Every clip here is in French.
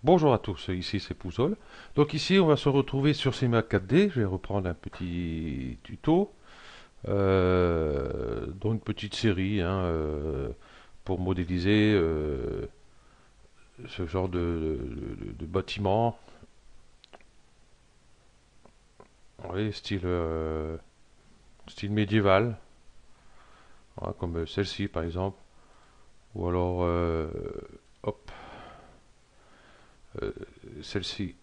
Bonjour à tous, ici c'est Pouzol. Donc ici on va se retrouver sur CMA 4D, je vais reprendre un petit tuto, dans une petite série hein, pour modéliser ce genre de bâtiment, oui, style médiéval, voilà, comme celle-ci par exemple, ou alors hop, euh, celle-ci,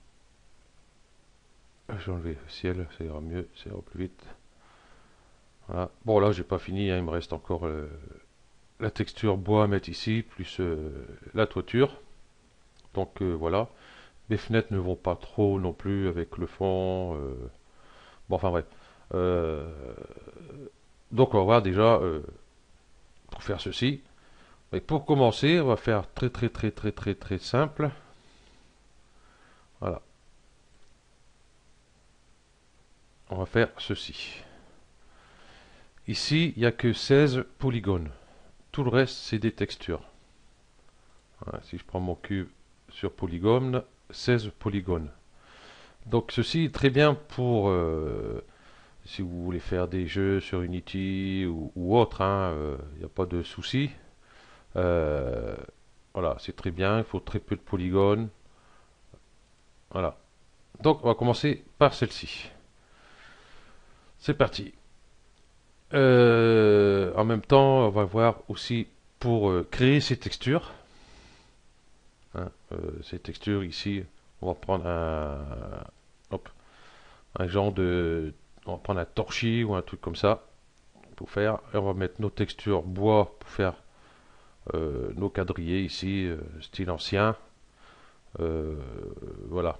je vais enlever le ciel, ça ira mieux, ça ira plus vite. Voilà. Bon là j'ai pas fini, hein, il me reste encore la texture bois à mettre ici, plus la toiture. Donc voilà. Les fenêtres ne vont pas trop non plus avec le fond. Bon, enfin bref. Euh, donc on va voir déjà pour faire ceci. Et pour commencer, on va faire très très très très très très simple. Voilà. On va faire ceci. Ici, il n'y a que 16 polygones. Tout le reste, c'est des textures. Voilà, si je prends mon cube sur polygone, 16 polygones. Donc ceci est très bien pour si vous voulez faire des jeux sur Unity ou autre, hein, il n'y a pas de souci. Euh, voilà, c'est très bien, il faut très peu de polygones. Voilà. Donc on va commencer par celle-ci. C'est parti. En même temps, on va voir aussi pour créer ces textures. Hein, ces textures ici, on va prendre hop, un genre de, on va prendre un torchis ou un truc comme ça pour faire. Et on va mettre nos textures bois pour faire nos quadrillés ici, style ancien. Euh, voilà.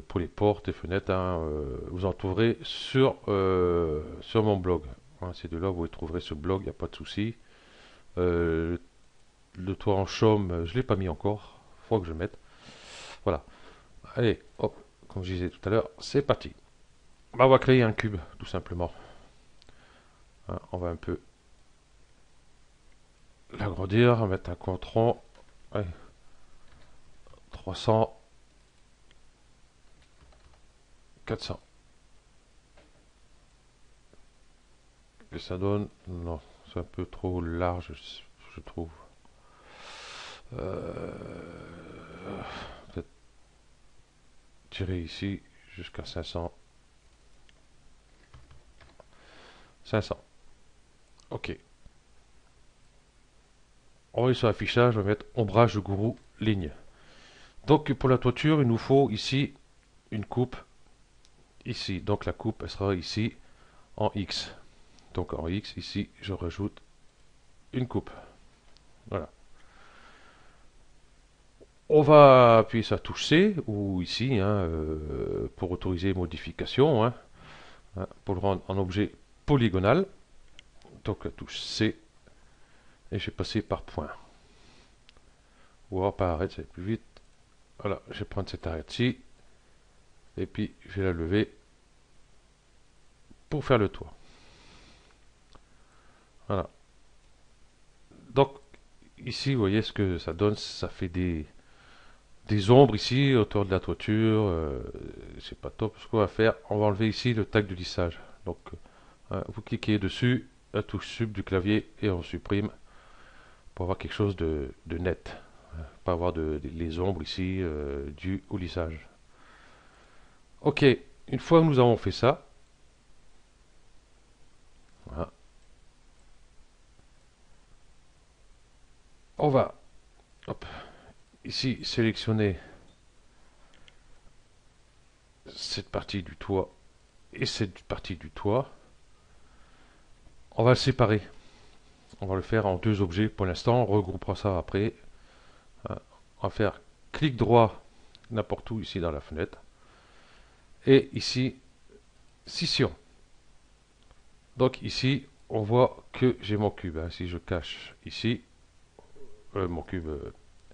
Pour les portes et fenêtres, hein, vous en trouverez sur mon blog. Hein, c'est de là où vous trouverez ce blog, il n'y a pas de souci. Euh, le toit en chaume, je ne l'ai pas mis encore. Il faut que je le mette. Voilà. Allez, hop, comme je disais tout à l'heure, c'est parti. Bah, on va créer un cube, tout simplement. Hein, on va un peu l'agrandir, on va mettre un contron. Allez, 300, 400. Et ça donne... Non, c'est un peu trop large, je trouve. Peut-être tirer ici jusqu'à 500. 500. OK. On va aller sur l'affichage, on va mettre ombrage de gourou, ligne. Donc pour la toiture, il nous faut ici une coupe, ici. Donc la coupe, elle sera ici en X. Donc en X, ici, je rajoute une coupe. Voilà. On va appuyer sur la touche C, ou ici, hein, pour autoriser modification, hein, hein, pour le rendre en objet polygonal. Donc la touche C, et je vais passer par point. Ou alors par arrêt, ça va plus vite. Voilà, je vais prendre cette arrêt-ci, et puis je vais la lever pour faire le toit. Voilà. Donc ici, vous voyez ce que ça donne, ça fait des ombres ici autour de la toiture. C'est pas top. Ce qu'on va faire, on va enlever ici le tag de lissage. Donc vous cliquez dessus, la touche sub du clavier et on supprime pour avoir quelque chose de net. Pas avoir les ombres ici dues au lissage. Ok, une fois que nous avons fait ça, voilà, on va hop, ici sélectionner cette partie du toit et cette partie du toit. On va le séparer. On va le faire en deux objets pour l'instant. On regroupera ça après. On va faire clic droit n'importe où ici dans la fenêtre. Et ici, scission. Donc ici, on voit que j'ai mon cube. Hein. Si je cache ici, mon cube,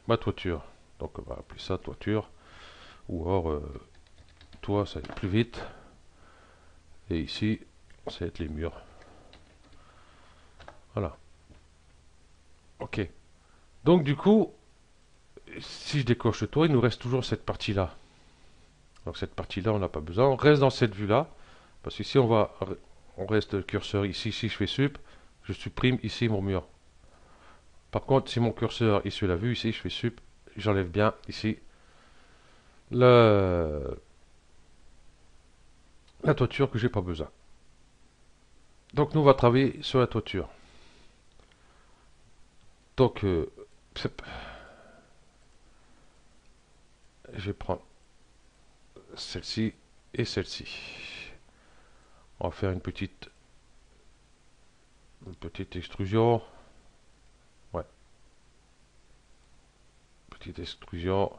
ma toiture. Donc on va appeler ça toiture. Ou alors, toit, ça va être plus vite. Et ici, ça va être les murs. Voilà. Ok. Donc du coup, si je décoche le toit, il nous reste toujours cette partie-là. Donc cette partie-là, on n'a pas besoin. On reste dans cette vue-là. Parce qu'ici, on reste le curseur ici. Si je fais sup, je supprime ici mon mur. Par contre, si mon curseur est sur la vue, ici, je fais sup, j'enlève bien ici le, la toiture que j'ai pas besoin. Donc nous, on va travailler sur la toiture. Donc, je vais prendre celle-ci et celle-ci. On va faire une petite extrusion. Ouais, petite extrusion.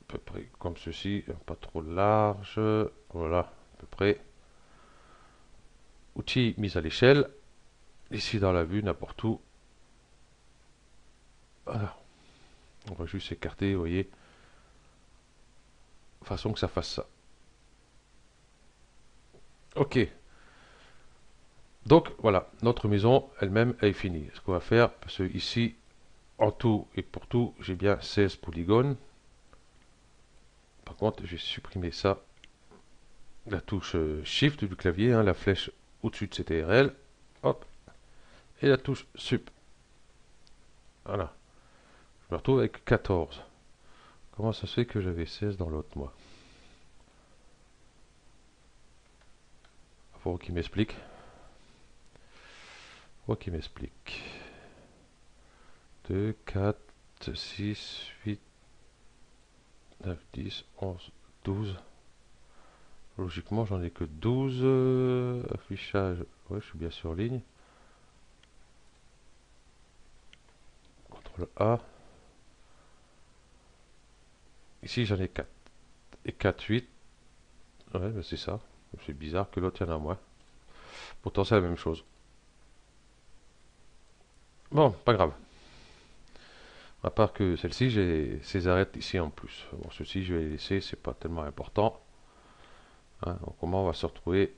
À peu près comme ceci, pas trop large. Voilà, à peu près. Outil mise à l'échelle. Ici dans la vue, n'importe où. Voilà. On va juste écarter, vous voyez. De façon que ça fasse ça. Ok. Donc voilà, notre maison elle-même est finie. Ce qu'on va faire, parce que ici, en tout et pour tout, j'ai bien 16 polygones. Par contre, j'ai supprimé ça. La touche Shift du clavier, hein, la flèche au-dessus de CTRL. Hop. Et la touche Sup. Voilà. Je me retrouve avec 14. Comment ça se fait que j'avais 16 dans l'autre, moi? Faut qu'il m'explique. Faut qu'il m'explique. 2, 4, 6, 8, 9, 10, 11, 12. Logiquement, j'en ai que 12. Affichage. Ouais, je suis bien sur ligne. CTRL A. Ici, j'en ai 4. Et 4, 8. Ouais, ben c'est ça. C'est bizarre que l'autre, il y en a moins. Pourtant, c'est la même chose. Bon, pas grave. À part que celle-ci, j'ai ces arêtes ici en plus. Bon, ceci, je vais les laisser, c'est pas tellement important. Hein, donc, comment on va se retrouver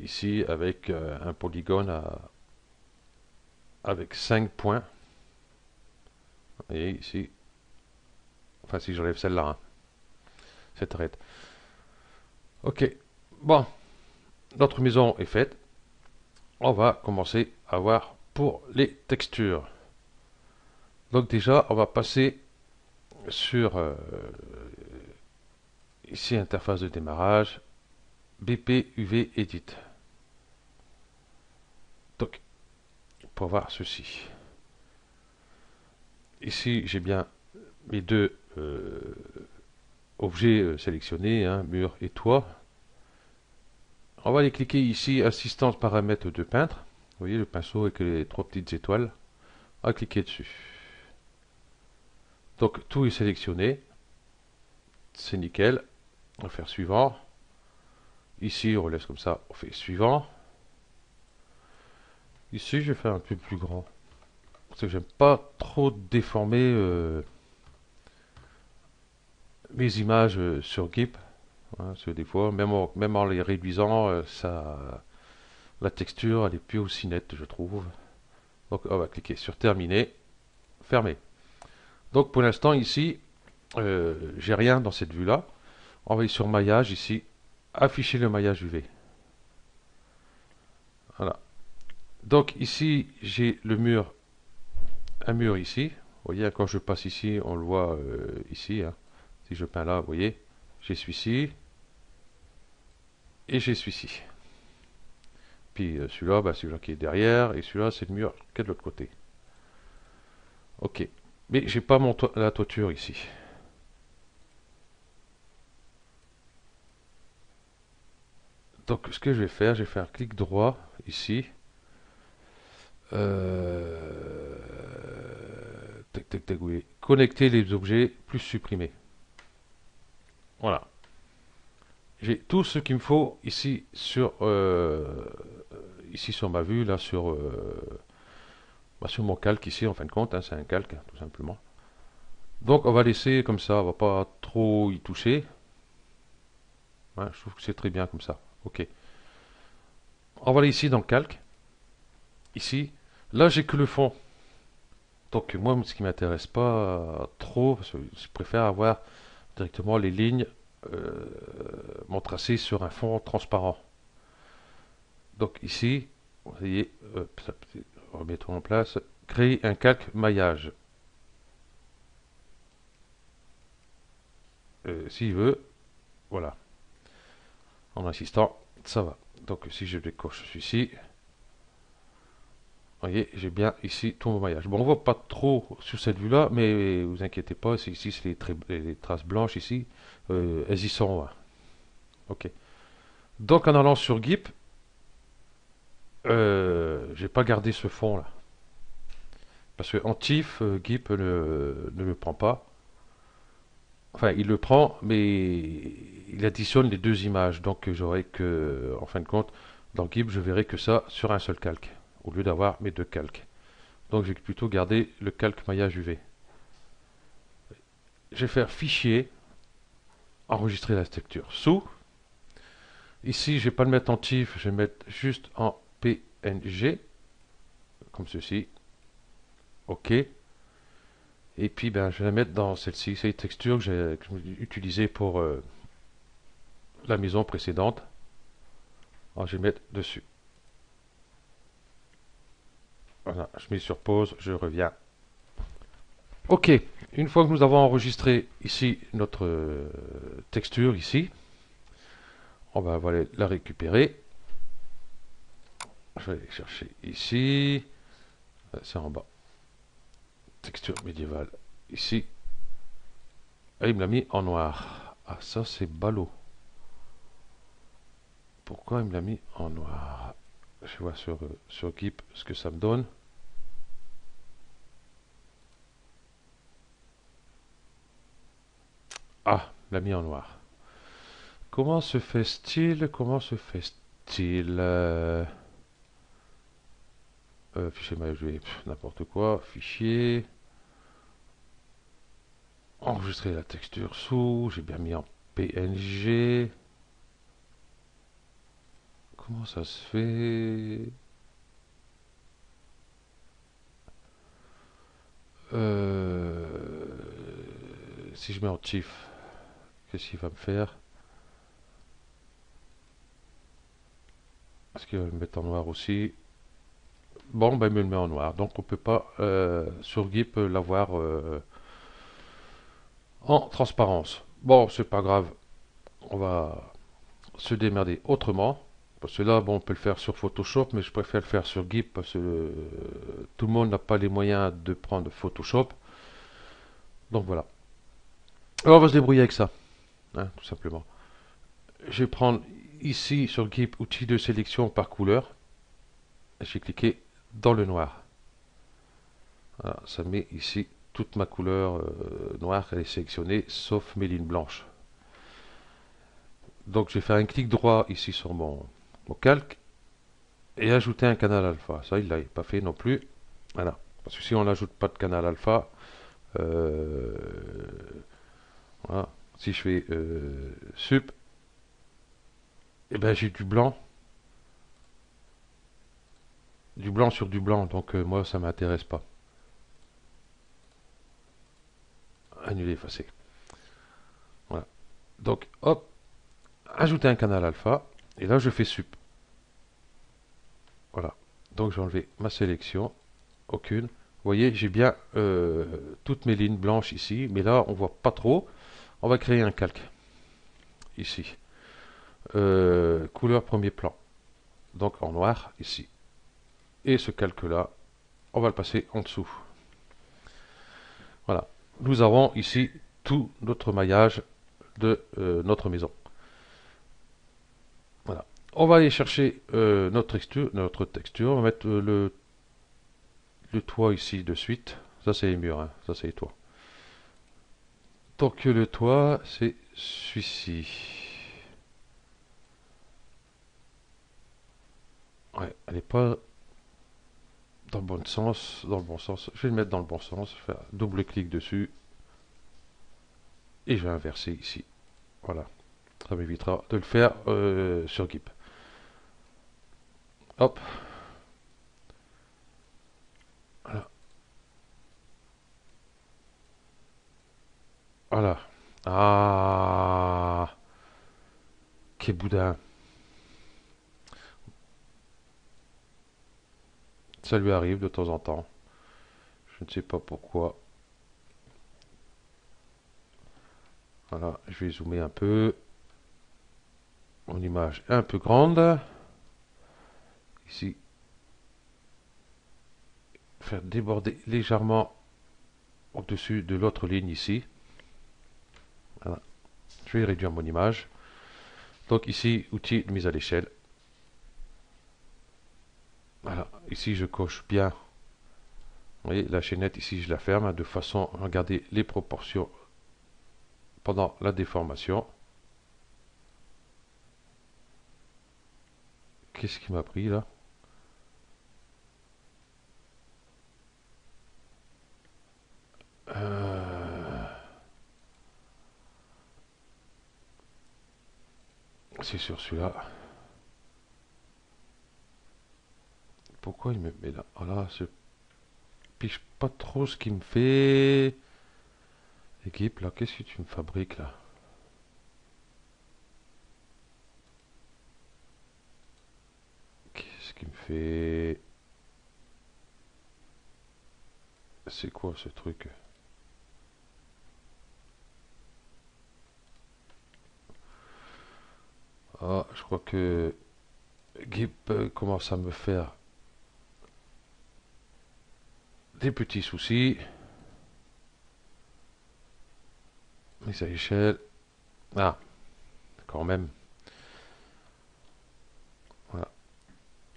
ici avec un polygone avec 5 points. Et ici, enfin, si j'enlève celle-là, hein, cette arête. Ok, bon, notre maison est faite. On va commencer à voir pour les textures. Donc déjà, on va passer sur ici interface de démarrage, BP UV Edit. Donc, pour voir ceci. Ici, j'ai bien mes deux objets sélectionnés, hein, mur et toit. On va aller cliquer ici, assistance paramètres de peintre. Vous voyez le pinceau avec les trois petites étoiles. On va cliquer dessus. Donc tout est sélectionné. C'est nickel. On va faire suivant. Ici, on laisse comme ça. On fait suivant. Ici, je vais faire un peu plus grand. Parce que j'aime pas trop déformer mes images sur GIMP. Hein, parce que des fois, même en les réduisant, la texture, elle est plus aussi nette, je trouve. Donc, on va cliquer sur terminer, fermer. Donc, pour l'instant, ici, j'ai rien dans cette vue-là. On va aller sur maillage ici, afficher le maillage UV. Voilà. Donc ici, j'ai le mur, un mur ici. Vous voyez, quand je passe ici, on le voit ici. Hein. Si je peins là, vous voyez, j'ai celui-ci et j'ai celui-ci. Puis celui-là, bah, c'est celui-là qui est derrière, et celui-là, c'est le mur qui est de l'autre côté. Ok. Mais j'ai pas la toiture ici. Donc ce que je vais faire un clic droit ici. Tac, tac, tac, oui. Connecter les objets plus supprimer. Voilà. J'ai tout ce qu'il me faut ici sur ma vue, là sur mon calque ici en fin de compte, hein, c'est un calque tout simplement. Donc on va laisser comme ça, on va pas trop y toucher. Ouais, je trouve que c'est très bien comme ça. Ok. On va aller ici dans le calque. Ici, là j'ai que le fond. Donc moi, ce qui m'intéresse pas trop, parce que je préfère avoir directement les lignes, euh, mon tracé sur un fond transparent. Donc ici, vous voyez, remettons en place, créer un calque maillage. S'il veut, voilà, en insistant, ça va. Donc si je décoche celui-ci, vous voyez, j'ai bien ici tout mon maillage. Bon, on voit pas trop sur cette vue-là, mais vous inquiétez pas, c'est ici c'est les traces blanches ici, elles y sont. Hein. Ok. Donc en allant sur GIMP, j'ai pas gardé ce fond là. Parce que en TIFF, GIMP ne le prend pas. Enfin, il le prend, mais il additionne les deux images. Donc j'aurai que, en fin de compte, dans GIMP, je verrai que ça sur un seul calque, au lieu d'avoir mes deux calques. Donc j'ai plutôt gardé le calque maillage UV. Je vais faire fichier, enregistrer la texture sous. Ici, je ne vais pas le mettre en TIFF, je vais le mettre juste en PNG, comme ceci. OK. Et puis, ben, je vais la mettre dans celle-ci. C'est les textures que j'ai utilisées pour la maison précédente. Alors, je vais mettre dessus. Voilà, je mets sur pause, je reviens. OK. Une fois que nous avons enregistré ici notre texture, ici, on va aller la récupérer. Je vais aller chercher ici. C'est en bas. Texture médiévale. Ici. Et il me l'a mis en noir. Ah, ça, c'est ballot. Pourquoi il me l'a mis en noir? Je vois sur GIMP ce que ça me donne. Ah, il l'a mis en noir. Comment se fait-il? Comment se fait-il? Fichier maillage, n'importe quoi. Fichier. Enregistrer la texture sous. J'ai bien mis en PNG. Comment ça se fait? Si je mets en TIFF, qu'est-ce qu'il va me faire? Est-ce qu'il va me mettre en noir aussi? Bon, ben il me le met en noir. Donc on peut pas sur GIMP l'avoir en transparence. Bon, c'est pas grave. On va se démerder autrement. Parce que là, bon, on peut le faire sur Photoshop, mais je préfère le faire sur GIMP parce que tout le monde n'a pas les moyens de prendre Photoshop. Donc voilà. Alors on va se débrouiller avec ça, hein, tout simplement. Je vais prendre ici sur GIMP outil de sélection par couleur. Et je vais cliquer dans le noir. Voilà, ça met ici toute ma couleur noire, elle est sélectionnée, sauf mes lignes blanches. Donc je vais faire un clic droit ici sur mon calque et ajouter un canal alpha. Ça, il ne l'a pas fait non plus. Voilà. Parce que si on n'ajoute pas de canal alpha, euh, voilà. Si je fais sup, et ben j'ai du blanc sur du blanc. Donc moi, ça m'intéresse pas. Annuler, effacer. Voilà. Donc hop, ajouter un canal alpha. Et là, je fais sup. Voilà. Donc j'ai enlevé ma sélection. Aucune. Vous voyez, j'ai bien toutes mes lignes blanches ici. Mais là, on voit pas trop. On va créer un calque. Ici. Couleur premier plan. Donc en noir, ici. Et ce calque-là, on va le passer en dessous. Voilà. Nous avons ici tout notre maillage de notre maison. Voilà. On va aller chercher notre texture. On va mettre le toit ici de suite. Ça, c'est les murs. Hein. Ça, c'est les toits. Donc, le toit, c'est celui-ci. Ouais, elle n'est pas dans le bon sens. Dans le bon sens. Je vais le mettre dans le bon sens. Je vais faire double clic dessus. Et je vais inverser ici. Voilà. Ça m'évitera de le faire sur GIMP. Hop. Voilà. Voilà. Ah, quel boudin. Ça lui arrive de temps en temps. Je ne sais pas pourquoi. Voilà, je vais zoomer un peu. Mon image est un peu grande. Ici, faire déborder légèrement au-dessus de l'autre ligne ici. Voilà. Je vais réduire mon image. Donc ici, outil de mise à l'échelle. Voilà, ici je coche bien. Vous voyez, la chaînette ici, je la ferme de façon à regarder les proportions pendant la déformation. Qu'est-ce qui m'a pris là? Euh, C'est sur celui-là. Pourquoi il me met là? Voilà, je piche pas trop ce qu'il me fait. Équipe, là, qu'est-ce que tu me fabriques là? Qu'est-ce qu'il me fait? C'est quoi ce truc? Ah, je crois que Gip commence à me faire des petits soucis. Mise à l'échelle. Ah, quand même. Voilà.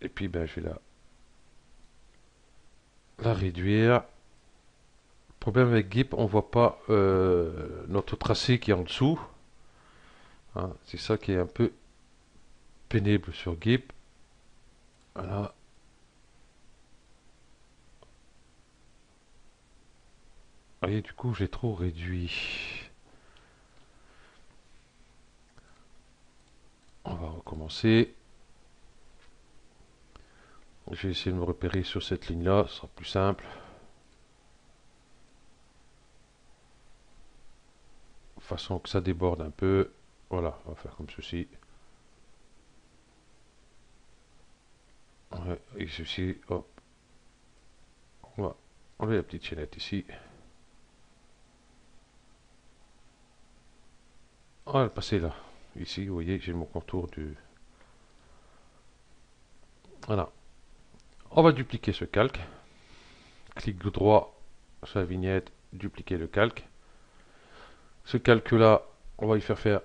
Et puis, ben, je vais la réduire. Problème avec Gip, on voit pas notre tracé qui est en dessous. Hein, c'est ça qui est un peu pénible sur Gip. Voilà. Et du coup, j'ai trop réduit. On va recommencer. Je vais essayer de me repérer sur cette ligne-là, ce sera plus simple. De façon que ça déborde un peu. Voilà, on va faire comme ceci. Ouais, et ceci, hop. On va enlever la petite chaînette ici. On va le passer là. Ici, vous voyez, j'ai mon contour du... Voilà. On va dupliquer ce calque. Clic droit sur la vignette, dupliquer le calque. Ce calque-là, on va y faire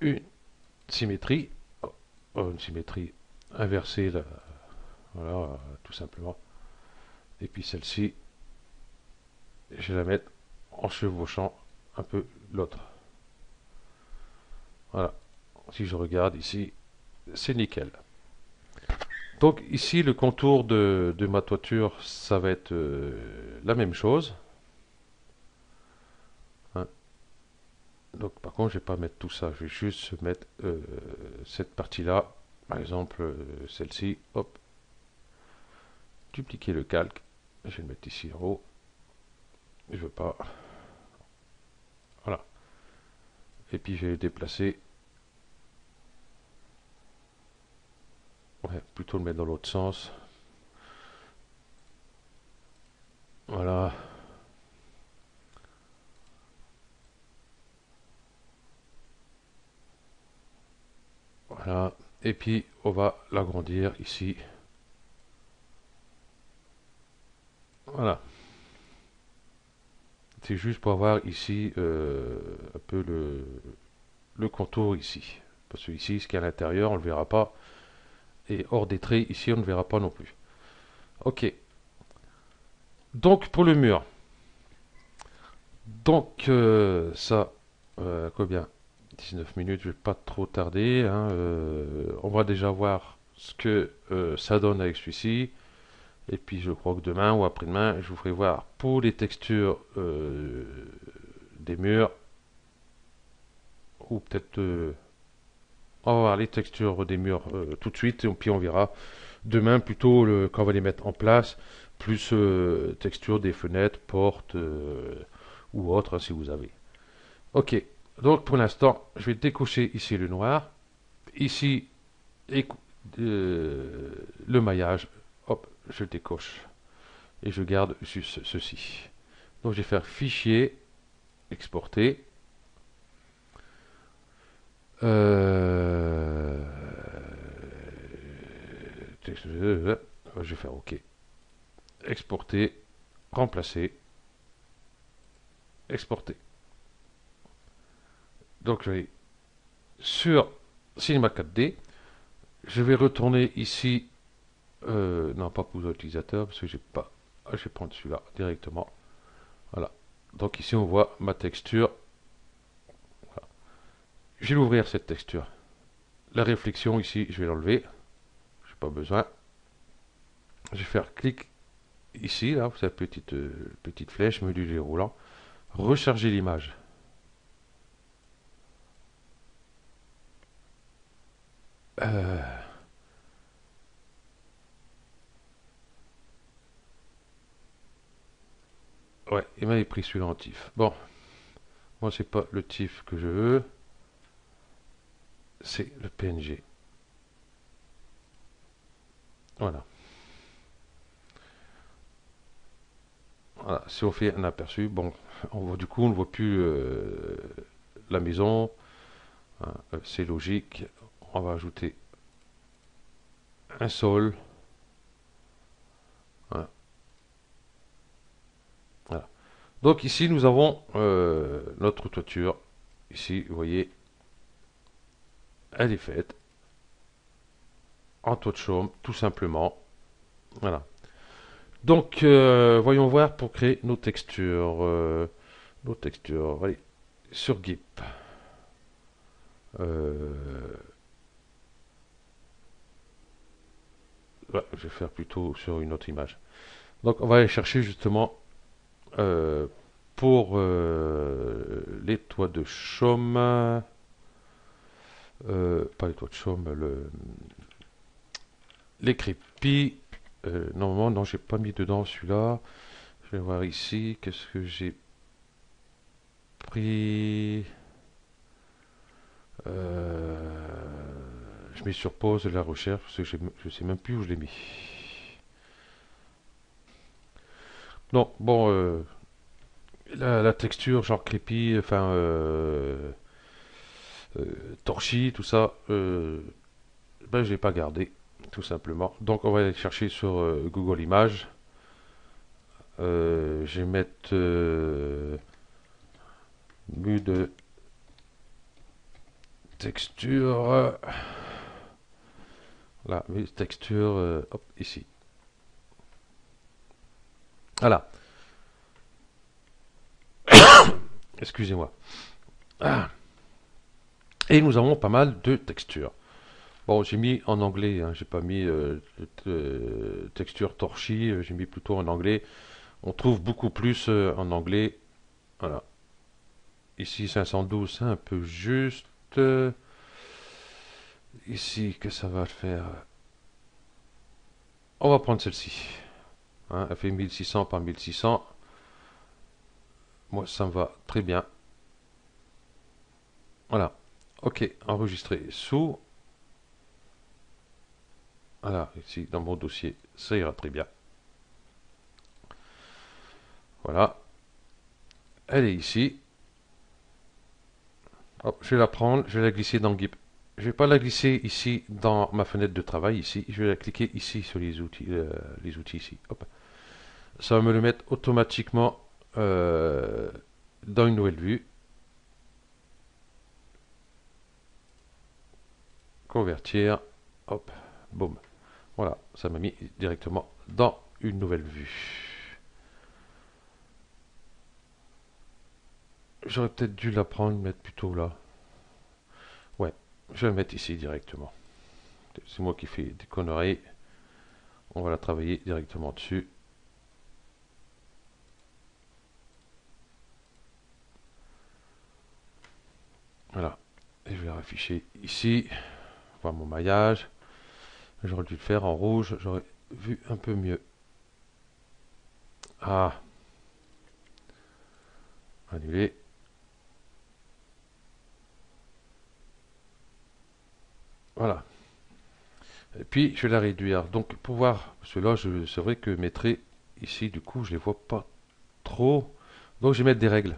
une symétrie. Une symétrie inversée, là. Voilà, tout simplement. Et puis celle-ci, je vais la mettre en chevauchant un peu l'autre. Voilà. Si je regarde ici, c'est nickel. Donc ici, le contour de ma toiture, ça va être la même chose. Hein. Donc par contre, je vais pas mettre tout ça. Je vais juste mettre cette partie-là. Par exemple, celle-ci. Hop. Dupliquer le calque. Je vais le mettre ici en haut. Je veux pas. Voilà. Et puis je vais déplacer. Ouais, plutôt le mettre dans l'autre sens. Voilà. Voilà. Et puis on va l'agrandir ici. Voilà. C'est juste pour avoir ici un peu le contour ici. Parce que ici, ce qui est à l'intérieur, on ne le verra pas. Et hors des traits, ici, on ne verra pas non plus. Ok. Donc, pour le mur. Donc, ça, combien 19 minutes, je ne vais pas trop tarder. Hein, on va déjà voir ce que ça donne avec celui-ci. Et puis, je crois que demain ou après-demain, je vous ferai voir pour les textures des murs. Ou peut-être on va voir les textures des murs tout de suite, et puis on verra demain plutôt quand on va les mettre en place, plus texture des fenêtres, portes ou autres, hein, si vous avez. Ok, donc pour l'instant, je vais décocher ici le noir. Ici, le maillage. Hop, je décoche. Et je garde juste ceci. Donc je vais faire fichier, exporter. Euh, je vais faire OK. Exporter, remplacer, exporter. Donc je vais sur Cinema 4D. Je vais retourner ici. Non, pas pour l'utilisateur, parce que j'ai pas. Je vais prendre celui-là directement. Voilà. Donc ici on voit ma texture. Voilà. Je vais l'ouvrir cette texture. La réflexion ici, je vais l'enlever. Je n'ai pas besoin. Je vais faire clic ici, là, cette petite flèche, menu déroulant. Recharger l'image. Euh, ouais, il m'avait pris celui-là en TIFF. Bon, moi c'est pas le TIFF que je veux, c'est le PNG. Voilà. Voilà. Si on fait un aperçu, bon, du coup on ne voit plus la maison. Hein, c'est logique. On va ajouter un sol. Hein, voilà. Donc ici nous avons notre toiture. Ici, vous voyez, elle est faite en toit de chaume, tout simplement. Voilà. Donc, voyons voir pour créer nos textures. Allez, sur GIMP. Euh, ouais, je vais faire plutôt sur une autre image. Donc, on va aller chercher justement euh, pour les toits de chaume. Pas les toits de chaume, les crépis. Normalement, non, j'ai pas mis dedans celui-là. Je vais voir ici, qu'est-ce que j'ai pris. Je mets sur pause la recherche parce que je ne sais même plus où je l'ai mis. Non, bon, la texture, genre crépi, enfin, torchis, tout ça, ben, je l'ai pas gardé, tout simplement. Donc, on va aller chercher sur Google Images. Je vais mettre mu de texture. Là, mu de texture, hop, ici. Voilà. Excusez-moi. Ah. Et nous avons pas mal de textures. Bon, j'ai mis en anglais, hein, j'ai pas mis texture torchis, j'ai mis plutôt en anglais. On trouve beaucoup plus en anglais. Voilà. Ici 512, c'est un peu juste. Ici, que ça va faire? On va prendre celle-ci. Hein, elle fait 1600 par 1600. Moi, ça me va très bien. Voilà. Ok, enregistrer sous. Voilà, ici dans mon dossier, ça ira très bien. Voilà. Elle est ici. Hop, je vais la prendre, je vais la glisser dans GIMP. Je vais pas la glisser ici dans ma fenêtre de travail ici. Je vais la cliquer ici sur les outils ici. Hop. Ça va me le mettre automatiquement dans une nouvelle vue. Convertir. Hop. Boum. Voilà. Ça m'a mis directement dans une nouvelle vue. J'aurais peut-être dû la prendre, mettre plutôt là. Ouais. Je vais la mettre ici directement. C'est moi qui fais des conneries. On va la travailler directement dessus. Voilà. Et je vais afficher ici. Voir mon maillage. J'aurais dû le faire en rouge. J'aurais vu un peu mieux. Ah. Annuler. Voilà. Et puis, je vais la réduire. Donc, pour voir, parce que là, c'est vrai que mes traits, ici, du coup, je les vois pas trop. Donc, je vais mettre des règles.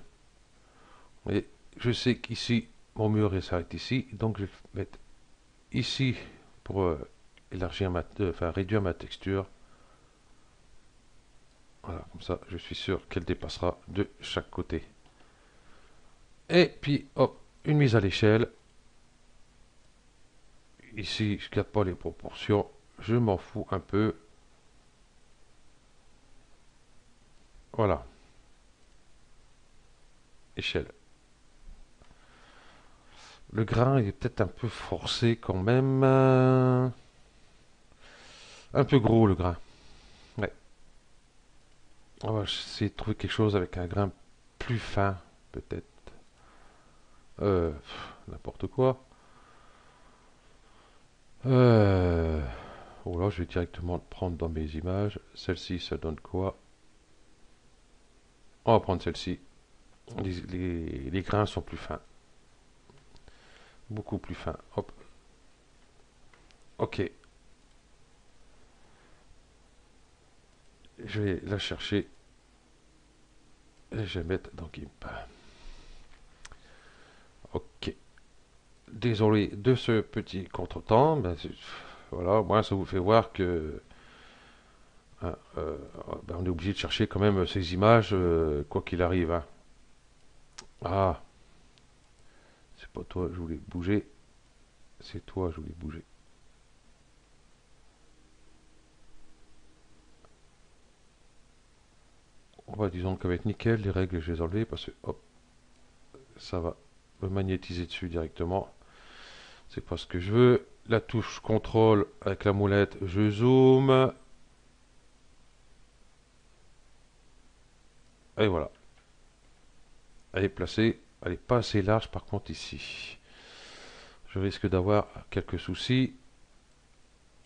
Et je sais qu'ici, mon mur il s'arrête ici. Donc, je vais mettre ici pour élargir enfin, réduire ma texture. Voilà, comme ça, je suis sûr qu'elle dépassera de chaque côté. Et puis, hop, une mise à l'échelle. Ici, je ne garde pas les proportions. Je m'en fous un peu. Voilà, échelle. Le grain est peut-être un peu forcé quand même. Un peu gros le grain. Ouais. On va essayer de trouver quelque chose avec un grain plus fin, peut-être. N'importe quoi. Euh, oh là, je vais directement le prendre dans mes images. Celle-ci, ça donne quoi? On va prendre celle-ci. Les grains sont plus fins. Beaucoup plus fins. Hop. Ok. Je vais la chercher. Et je vais mettre dans GIMP. Ok. Désolé de ce petit contretemps. Ben, voilà, moi, ça vous fait voir que hein, ben, on est obligé de chercher quand même ces images, quoi qu'il arrive. Hein. Ah, c'est pas toi, je voulais bouger. C'est toi, je voulais bouger. On va disons qu'avec nickel, les règles, je les enlever parce que hop, ça va me magnétiser dessus directement. C'est pas ce que je veux. La touche contrôle avec la molette, je zoome. Et voilà. Elle est placée. Elle n'est pas assez large par contre ici. Je risque d'avoir quelques soucis.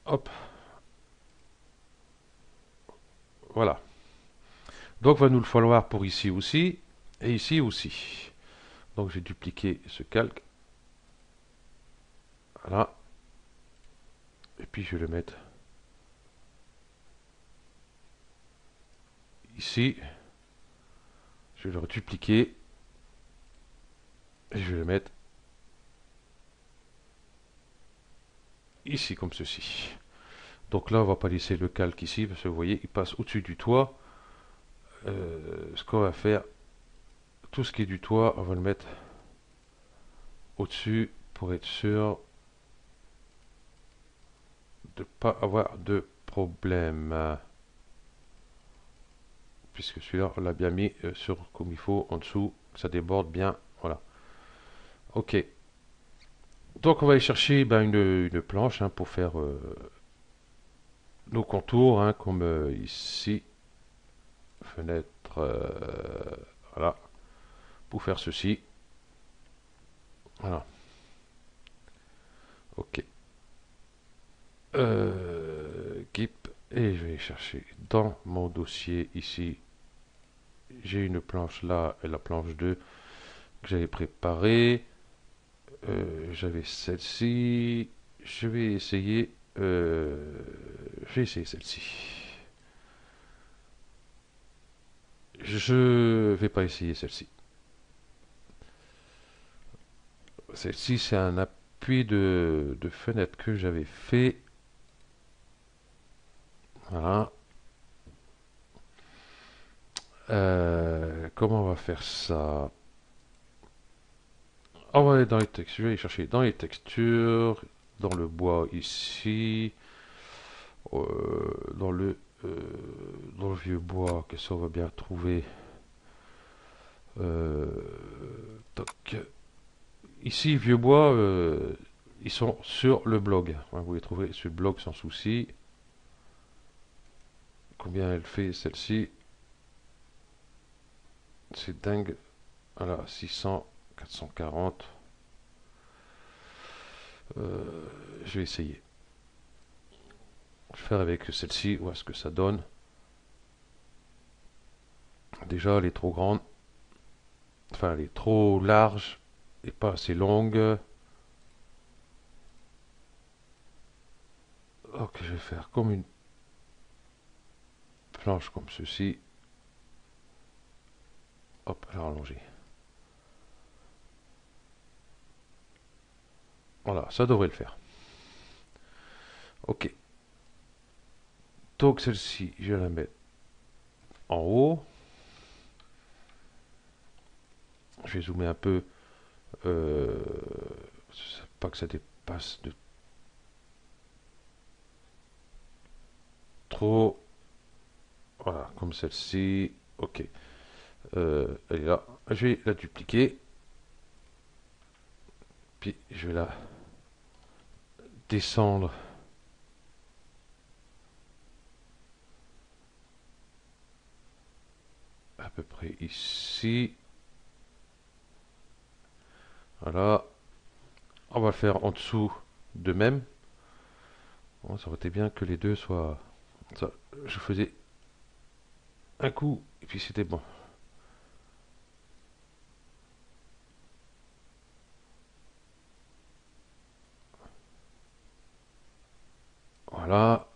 Hop. Voilà. Donc va nous le falloir pour ici aussi. Et ici aussi. Donc j'ai dupliqué ce calque. Voilà. Et puis je vais le mettre ici. Je vais le redupliquer. Et je vais le mettre ici comme ceci. Donc là, on va pas laisser le calque ici, parce que vous voyez, il passe au-dessus du toit. Ce qu'on va faire, tout ce qui est du toit, on va le mettre au-dessus pour être sûr de ne pas avoir de problème. Puisque celui-là, on l'a bien mis sur comme il faut, en dessous, que ça déborde bien. Voilà. Ok. Donc on va aller chercher ben, une planche hein, pour faire nos contours, hein, comme ici. Fenêtre, voilà. Pour faire ceci. Voilà. Ok. Keep. Et je vais chercher dans mon dossier ici. J'ai une planche là et la planche 2 que j'avais préparée. J'avais celle-ci. Je vais essayer celle-ci. Je vais pas essayer celle-ci. Celle-ci, c'est un appui de fenêtre que j'avais fait. Voilà. Comment on va faire ça? On va aller dans les textures. Je vais aller chercher dans les textures, dans le bois ici, euh, dans le euh, dans le vieux bois. Qu'est-ce qu'on va bien trouver? Euh, Toc. Ici, vieux bois, ils sont sur le blog. Hein, vous les trouverez sur le blog sans souci. Combien elle fait celle-ci? C'est dingue. Voilà, 600, 440. Je vais essayer. Je vais faire avec celle-ci, voir ce que ça donne. Déjà, elle est trop grande. Enfin, elle est trop large et pas assez longue. que je vais faire comme une planche comme ceci. Hop, la rallonger. Voilà, ça devrait le faire. Ok. Donc celle-ci, je vais la mettre en haut. Je vais zoomer un peu. Euh, pas que ça dépasse de trop. Voilà, comme celle-ci. Ok. Elle est là. Je vais la dupliquer. Puis je vais la descendre à peu près ici. Voilà. On va le faire en dessous de même. Bon, ça aurait été bien que les deux soient... Ça, je faisais un coup et puis c'était bon. Voilà.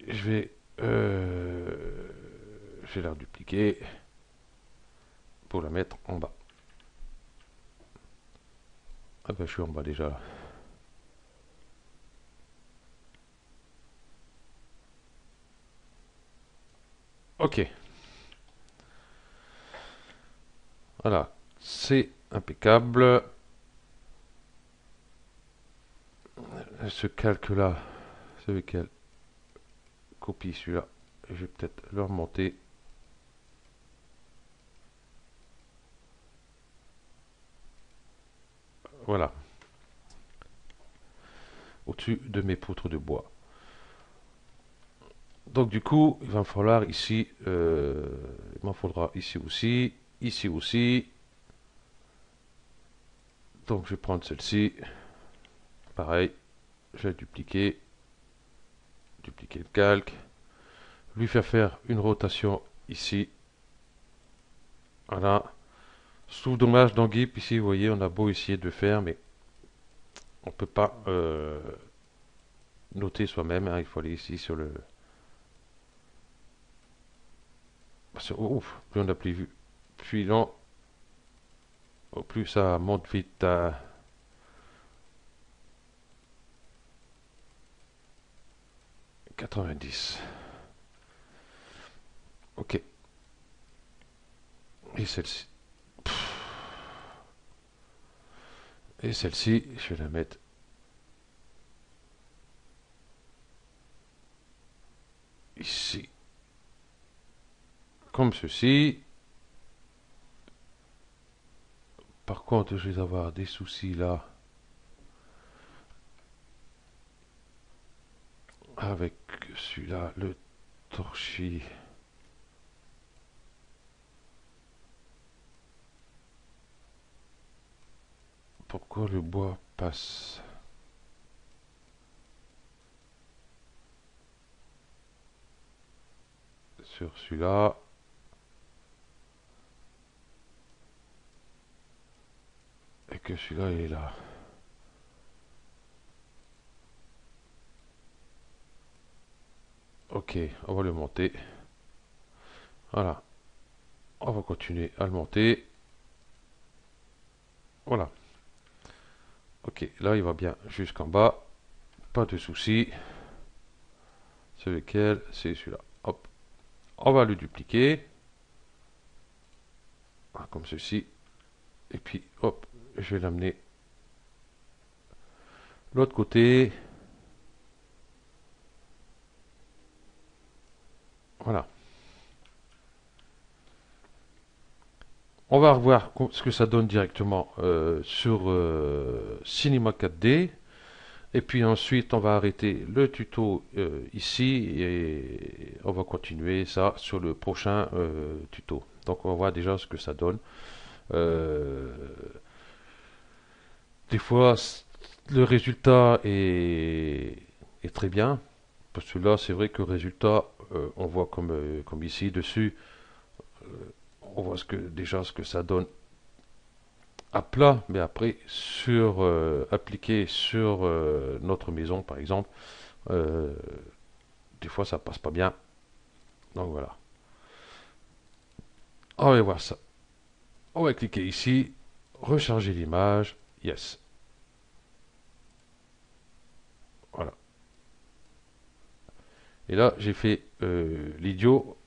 Je vais, je vais la dupliquer pour la mettre en bas. Ah ben je suis en bas déjà là. Ok. Voilà. C'est impeccable. Ce calque-là, c'est lequel copie celui-là. Je vais peut-être le remonter. Voilà. Au-dessus de mes poutres de bois. Donc du coup, il va me falloir ici, il m'en faudra ici aussi. Donc je vais prendre celle-ci. Pareil, je vais dupliquer le calque. Lui faire une rotation ici. Voilà. Sous dommage dans GIMP, ici, vous voyez, on a beau essayer de faire, mais on peut pas noter soi-même. Hein, il faut aller ici sur le... Ouf, plus on a plus vu. Plus lent, plus ça monte vite à 90. Ok. Et celle-ci. Et celle-ci, je vais la mettre ici. Comme ceci. Par contre, je vais avoir des soucis là. Avec celui-là, le torchis. Pourquoi le bois passe sur celui-là? Et que celui-là est là. Ok, on va le monter. Voilà. On va continuer à le monter. Voilà. Ok, là il va bien jusqu'en bas. Pas de souci. C'est lequel? C'est celui-là. Hop. On va le dupliquer. Voilà, comme ceci. Et puis, hop, je vais l'amener de l'autre côté. Voilà. On va revoir ce que ça donne directement sur Cinema 4D. Et puis ensuite, on va arrêter le tuto ici et on va continuer ça sur le prochain tuto. Donc on va voir déjà ce que ça donne. Euh, des fois, le résultat est très bien. Parce que là, c'est vrai que le résultat, on voit comme ici dessus, euh, on voit déjà ce que ça donne à plat, mais après, appliqué sur notre maison, par exemple, Euh, des fois, ça passe pas bien. Donc voilà. On va voir ça. On va cliquer ici, recharger l'image. Yes. Voilà. Et là, j'ai fait l'idiot.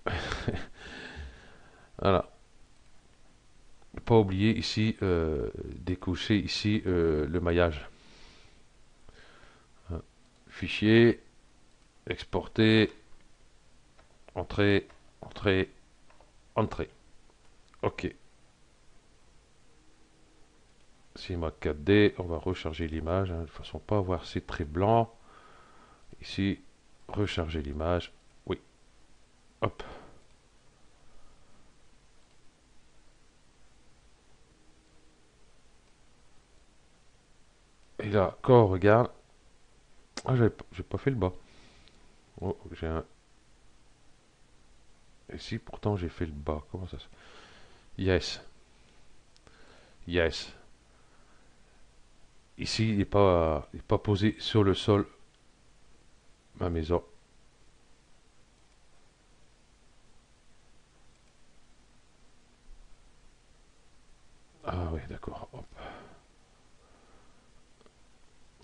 Voilà. Ne pas oublier ici, décocher ici le maillage. Hein. Fichier, exporter, entrée, entrée, entrée. OK. C'est ma 4D. On va recharger l'image. Hein, de façon pas avoir ces traits blancs. Ici, recharger l'image. Oui. Hop. Et là, quand on regarde. Ah, j'ai pas fait le bas. Oh, j'ai un. Ici, pourtant, j'ai fait le bas. Comment ça se. Yes. Yes. Ici, il n'est pas posé sur le sol, ma maison. Ah oui, d'accord. Hop.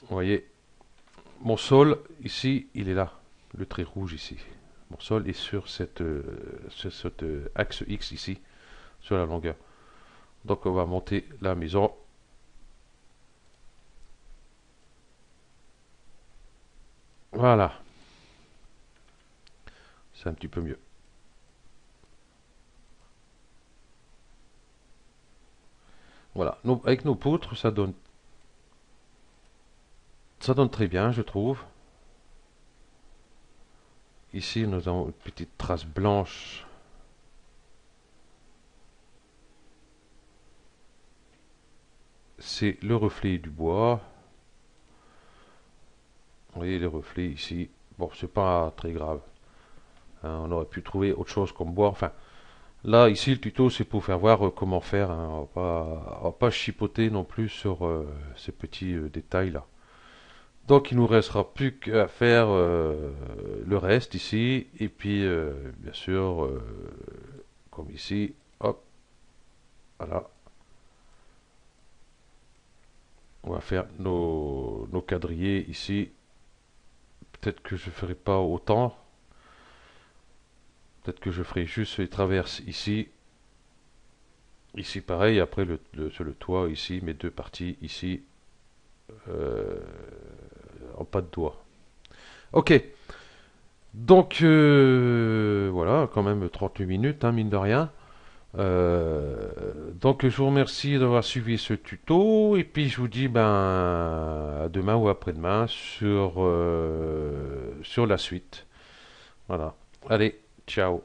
Vous voyez, mon sol, ici, il est là. Le trait rouge ici. Mon sol est sur cet axe X ici, sur la longueur. Donc on va monter la maison. Voilà, c'est un petit peu mieux. Voilà, avec nos poutres, ça donne très bien, je trouve. Ici, nous avons une petite trace blanche. C'est le reflet du bois. Vous voyez les reflets ici. Bon, c'est pas très grave. Hein, on aurait pu trouver autre chose comme bois. Enfin, là, ici, le tuto, c'est pour faire voir comment faire. Hein. On va pas chipoter non plus sur ces petits détails-là. Donc, il nous restera plus qu'à faire le reste ici. Et puis, bien sûr, comme ici, hop, voilà. On va faire nos quadrillés ici. Peut-être que je ne ferai pas autant. Peut-être que je ferai juste les traverses ici. Ici, pareil. Après, sur le toit, ici, mes deux parties ici. euh, en pas de doigt. Ok. Donc, voilà, quand même 38 minutes, hein, mine de rien. Donc, je vous remercie d'avoir suivi ce tuto. Et puis, je vous dis ben, à demain ou après-demain sur la suite. Voilà. Allez, ciao.